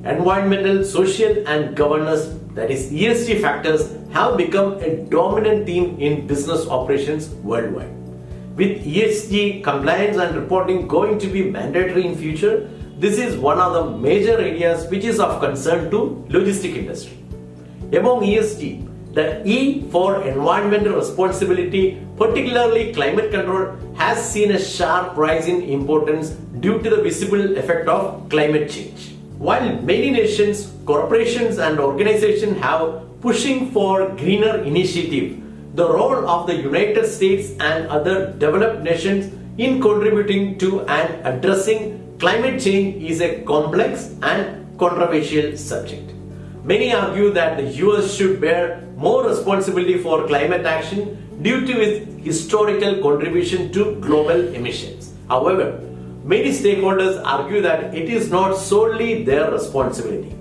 environmental, social and governance, that is ESG factors, have become a dominant theme in business operations worldwide. With ESG compliance and reporting going to be mandatory in future, this is one of the major areas which is of concern to logistic industry. Among ESG, the E for environmental responsibility, particularly climate control, has seen a sharp rise in importance due to the visible effect of climate change. While many nations, corporations and organizations have pushing for greener initiative, the role of the United States and other developed nations in contributing to and addressing climate change is a complex and controversial subject. Many argue that the US should bear more responsibility for climate action due to its historical contribution to global emissions. However, many stakeholders argue that it is not solely their responsibility.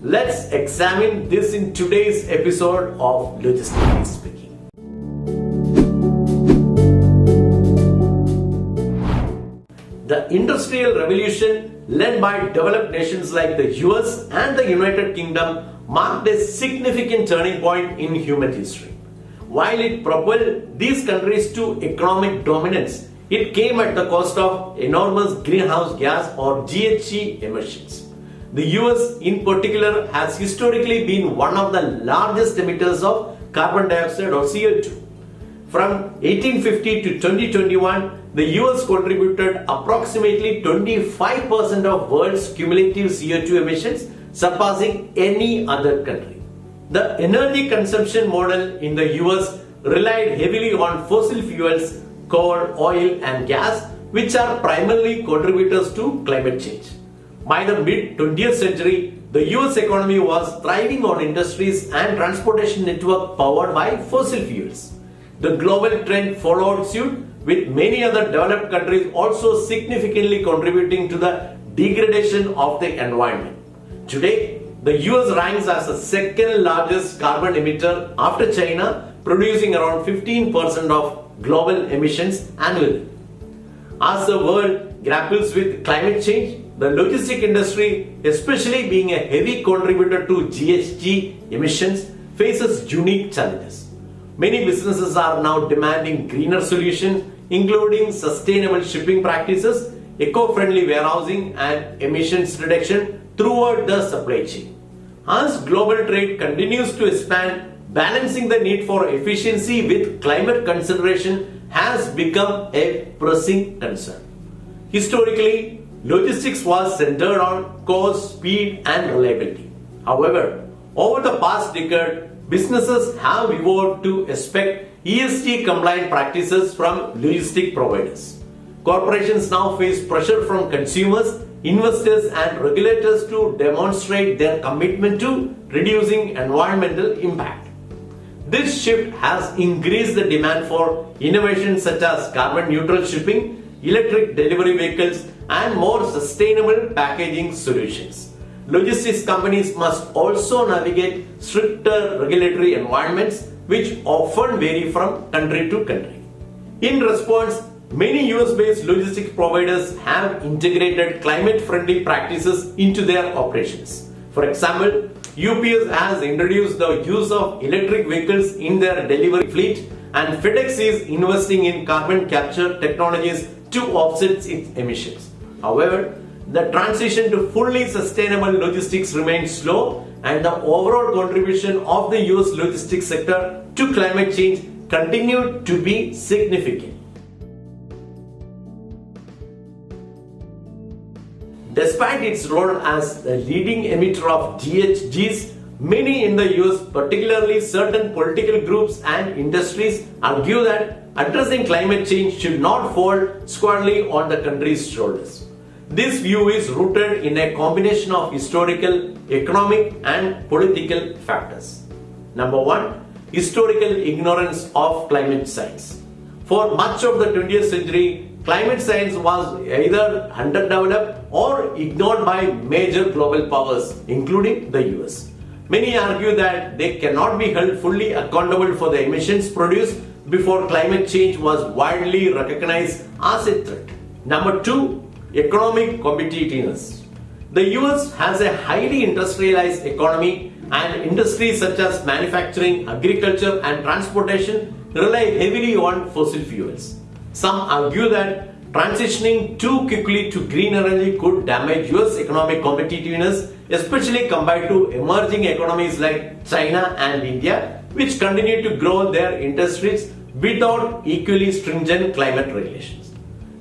Let's examine this in today's episode of Logistically Speaking. The Industrial Revolution, led by developed nations like the US and the United Kingdom, marked a significant turning point in human history. While it propelled these countries to economic dominance, it came at the cost of enormous greenhouse gas or GHG emissions. The US in particular has historically been one of the largest emitters of carbon dioxide or CO2. From 1850 to 2021, the US contributed approximately 25% of world's cumulative CO2 emissions, surpassing any other country. The energy consumption model in the US relied heavily on fossil fuels, coal, oil and gas, which are primarily contributors to climate change. By the mid-20th century, the US economy was thriving on industries and transportation network powered by fossil fuels. The global trend followed suit, with many other developed countries also significantly contributing to the degradation of the environment. Today, the US ranks as the second largest carbon emitter after China, producing around 15% of global emissions annually. As the world grapples with climate change, the logistic industry, especially being a heavy contributor to GHG emissions, faces unique challenges. Many businesses are now demanding greener solutions, including sustainable shipping practices, eco-friendly warehousing, and emissions reduction throughout the supply chain. As global trade continues to expand, balancing the need for efficiency with climate consideration has become a pressing concern. Historically, logistics was centered on cost, speed, and reliability. However, over the past decade, businesses have evolved to expect ESG compliant practices from logistic providers. Corporations now face pressure from consumers, investors, and regulators to demonstrate their commitment to reducing environmental impact. This shift has increased the demand for innovations such as carbon neutral shipping, electric delivery vehicles, and more sustainable packaging solutions. Logistics companies must also navigate stricter regulatory environments, which often vary from country to country. In response, many US-based logistics providers have integrated climate-friendly practices into their operations. For example, UPS has introduced the use of electric vehicles in their delivery fleet, and FedEx is investing in carbon capture technologies to offset its emissions. However, the transition to fully sustainable logistics remains slow, and the overall contribution of the US logistics sector to climate change continued to be significant. Despite its role as the leading emitter of GHGs, many in the US, particularly certain political groups and industries, argue that addressing climate change should not fall squarely on the country's shoulders. This view is rooted in a combination of historical, economic, and political factors. Number one, historical ignorance of climate science. For much of the 20th century, climate science was either underdeveloped or ignored by major global powers, including the US. Many argue that they cannot be held fully accountable for the emissions produced before climate change was widely recognized as a threat. Number two, economic competitiveness. The US has a highly industrialized economy, and industries such as manufacturing, agriculture, and transportation rely heavily on fossil fuels. Some argue that transitioning too quickly to green energy could damage US economic competitiveness, especially compared to emerging economies like China and India, which continue to grow their industries without equally stringent climate regulations.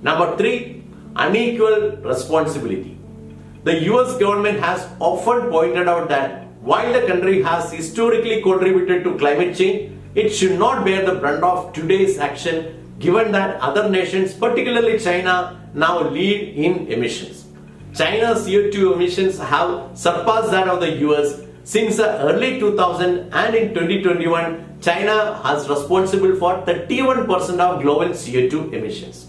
Number 3, unequal responsibility. The US government has often pointed out that while the country has historically contributed to climate change, it should not bear the brunt of today's action, given that other nations, particularly China, now lead in emissions. China's CO2 emissions have surpassed that of the US since the early 2000s, and in 2021, China is responsible for 31% of global CO2 emissions.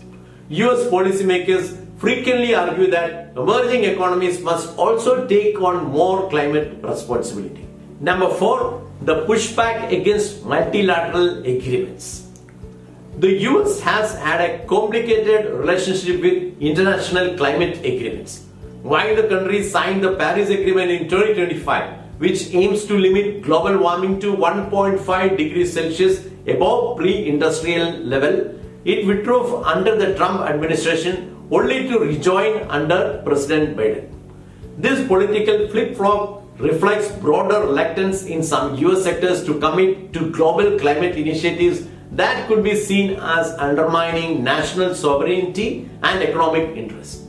US policymakers frequently argue that emerging economies must also take on more climate responsibility. Number 4, the pushback against multilateral agreements. The US has had a complicated relationship with international climate agreements. While the country signed the Paris Agreement in 2025, which aims to limit global warming to 1.5 degrees Celsius above pre-industrial level, it withdrew under the Trump administration only to rejoin under President Biden. This political flip-flop reflects broader reluctance in some US sectors to commit to global climate initiatives that could be seen as undermining national sovereignty and economic interests.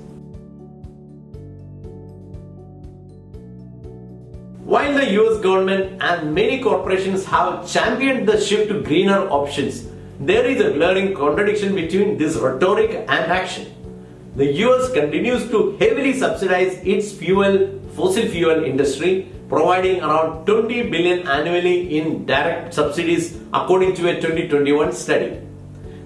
While the US government and many corporations have championed the shift to greener options, there is a glaring contradiction between this rhetoric and action. The US continues to heavily subsidize its fossil fuel industry, providing around $20 billion annually in direct subsidies according to a 2021 study.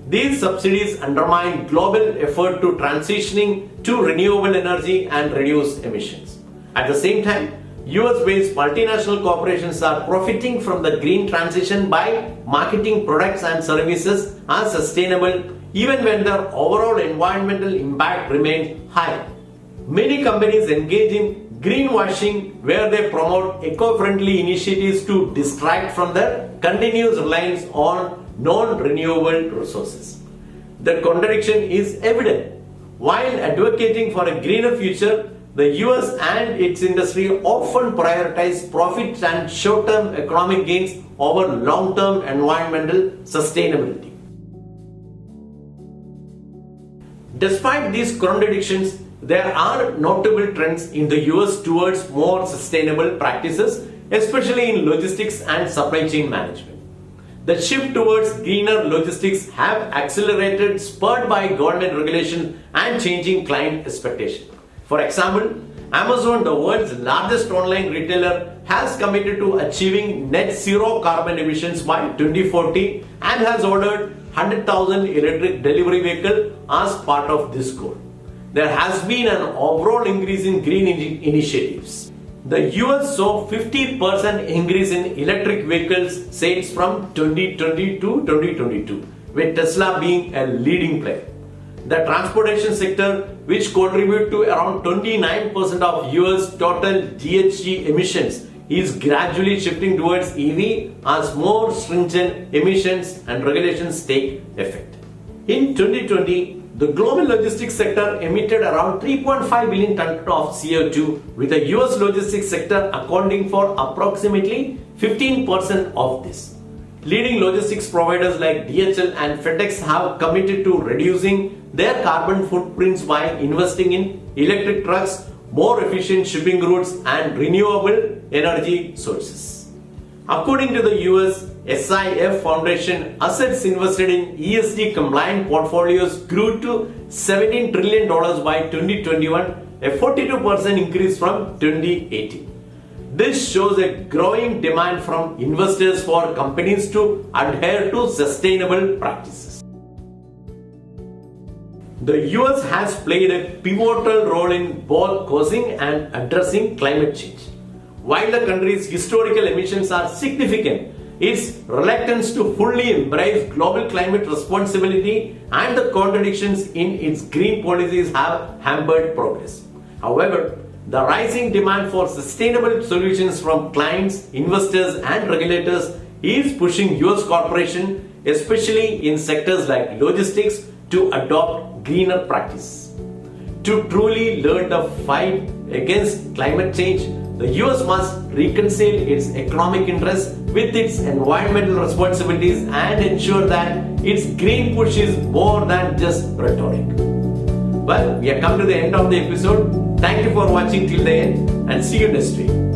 These subsidies undermine global effort to transitioning to renewable energy and reduce emissions. At the same time, US-based multinational corporations are profiting from the green transition by marketing products and services as sustainable even when their overall environmental impact remains high. Many companies engage in greenwashing, where they promote eco-friendly initiatives to distract from their continuous reliance on non-renewable resources. The contradiction is evident. While advocating for a greener future, the US and its industry often prioritize profits and short-term economic gains over long-term environmental sustainability. Despite these contradictions, there are notable trends in the US towards more sustainable practices, especially in logistics and supply chain management. The shift towards greener logistics have accelerated, spurred by government regulation and changing client expectations. For example, Amazon, the world's largest online retailer, has committed to achieving net zero carbon emissions by 2040 and has ordered 100,000 electric delivery vehicles as part of this goal. There has been an overall increase in green initiatives. The US saw 50% increase in electric vehicles sales from 2020 to 2022, with Tesla being a leading player. The transportation sector, which contributes to around 29% of US total GHG emissions, is gradually shifting towards EV as more stringent emissions and regulations take effect. In 2020, the global logistics sector emitted around 3.5 billion tons of CO2, with the US logistics sector accounting for approximately 15% of this. Leading logistics providers like DHL and FedEx have committed to reducing their carbon footprints by investing in electric trucks, more efficient shipping routes, and renewable energy sources. According to the US SIF Foundation, assets invested in ESG compliant portfolios grew to $17 trillion by 2021, a 42% increase from 2018. This shows a growing demand from investors for companies to adhere to sustainable practices. The US has played a pivotal role in both causing and addressing climate change. While the country's historical emissions are significant, its reluctance to fully embrace global climate responsibility and the contradictions in its green policies have hampered progress. However, The rising demand for sustainable solutions from clients, investors, and regulators is pushing US corporations, especially in sectors like logistics, to adopt greener practice. To truly learn the fight against climate change, the US must reconcile its economic interests with its environmental responsibilities and ensure that its green push is more than just rhetoric. Well, we have come to the end of the episode. Thank you for watching till the end and see you next week.